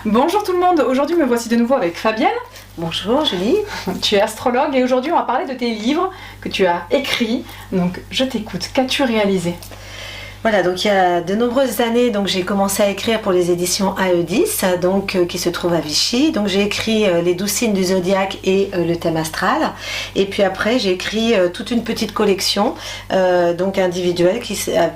Bonjour tout le monde, aujourd'hui me voici de nouveau avec Fabienne. Bonjour Julie. Tu es astrologue et aujourd'hui on va parler de tes livres que tu as écrits. Donc je t'écoute, qu'as-tu réalisé ? Voilà, donc il y a de nombreuses années, donc j'ai commencé à écrire pour les éditions AE10, donc qui se trouvent à Vichy. Donc j'ai écrit les 12 signes du zodiaque et le thème astral. Et puis après j'ai écrit toute une petite collection, donc individuelle,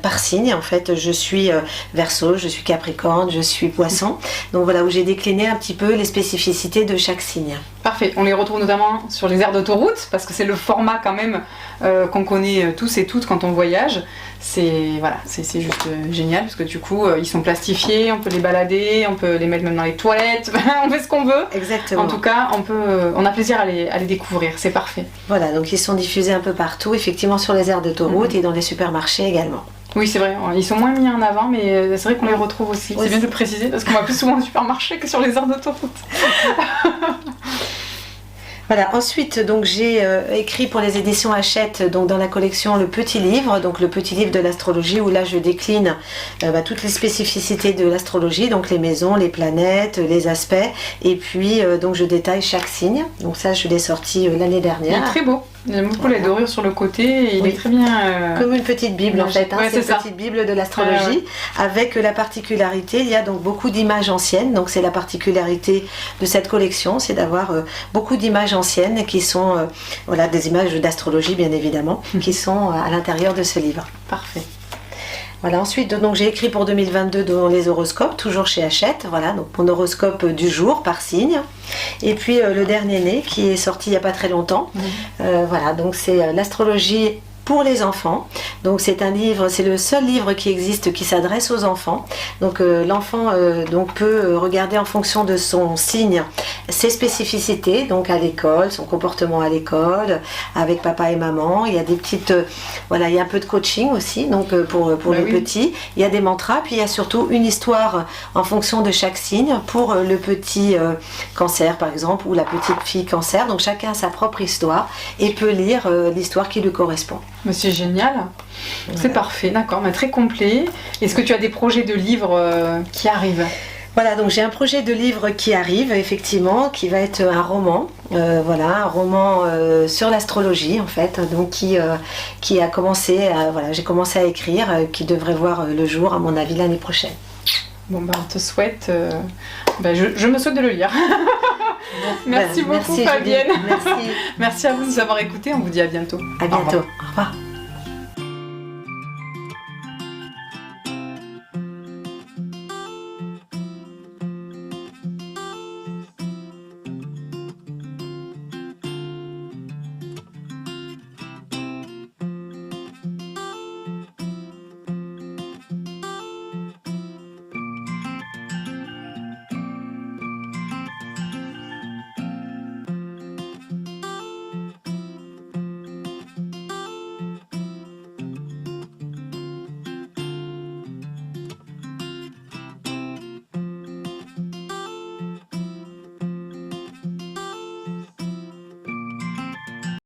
par signe. En fait, je suis Verseau, je suis Capricorne, je suis Poisson. Donc voilà, où j'ai décliné un petit peu les spécificités de chaque signe. Parfait, on les retrouve notamment sur les aires d'autoroute, parce que c'est le format quand même qu'on connaît tous et toutes quand on voyage. C'est juste génial, parce que du coup ils sont plastifiés, on peut les balader, on peut les mettre même dans les toilettes, on fait ce qu'on veut. Exactement. En tout cas, on a plaisir à les découvrir, c'est parfait. Voilà, donc ils sont diffusés un peu partout, effectivement sur les aires d'autoroute et dans les supermarchés également. Oui, c'est vrai, ils sont moins mis en avant, mais c'est vrai qu'on les retrouve aussi. C'est bien de le préciser, parce qu'on va plus souvent au supermarché que sur les aires d'autoroute. Voilà, ensuite donc j'ai écrit pour les éditions Hachette, donc dans la collection Le Petit Livre, donc le petit livre de l'astrologie, où là je décline toutes les spécificités de l'astrologie, donc les maisons, les planètes, les aspects, et puis donc je détaille chaque signe. Donc ça je l'ai sorti l'année dernière. Il est très beau. J'aime beaucoup la dorure sur le côté, et il est très bien... Comme une petite bible en fait, ouais, c'est une petite bible de l'astrologie, avec la particularité, il y a donc beaucoup d'images anciennes, donc c'est la particularité de cette collection, c'est d'avoir beaucoup d'images anciennes qui sont des images d'astrologie bien évidemment, qui sont à l'intérieur de ce livre. Parfait. Voilà, ensuite donc j'ai écrit pour 2022 dans les horoscopes, toujours chez Hachette, voilà, donc mon horoscope du jour par signe. Et puis le dernier né qui est sorti il n'y a pas très longtemps. Voilà, donc c'est l'astrologie pour les enfants. Donc c'est un livre, c'est le seul livre qui existe qui s'adresse aux enfants. Donc l'enfant peut regarder en fonction de son signe ses spécificités, donc à l'école, son comportement à l'école, avec papa et maman. Il y a des petites, il y a un peu de coaching aussi, donc pour les petits. Il y a des mantras, puis il y a surtout une histoire en fonction de chaque signe pour le petit cancer par exemple, ou la petite fille cancer. Donc chacun a sa propre histoire et peut lire l'histoire qui lui correspond. Mais c'est génial, c'est parfait, d'accord, mais très complet. Est-ce que tu as des projets de livres qui arrivent ? Voilà, donc j'ai un projet de livre qui arrive effectivement, qui va être un roman, un roman sur l'astrologie en fait, donc qui a commencé, j'ai commencé à écrire, qui devrait voir le jour à mon avis l'année prochaine. Bon on te souhaite, je me souhaite de le lire. Merci beaucoup Fabienne. Merci. Merci à vous de nous avoir écoutés, on vous dit à bientôt. À bientôt, au revoir.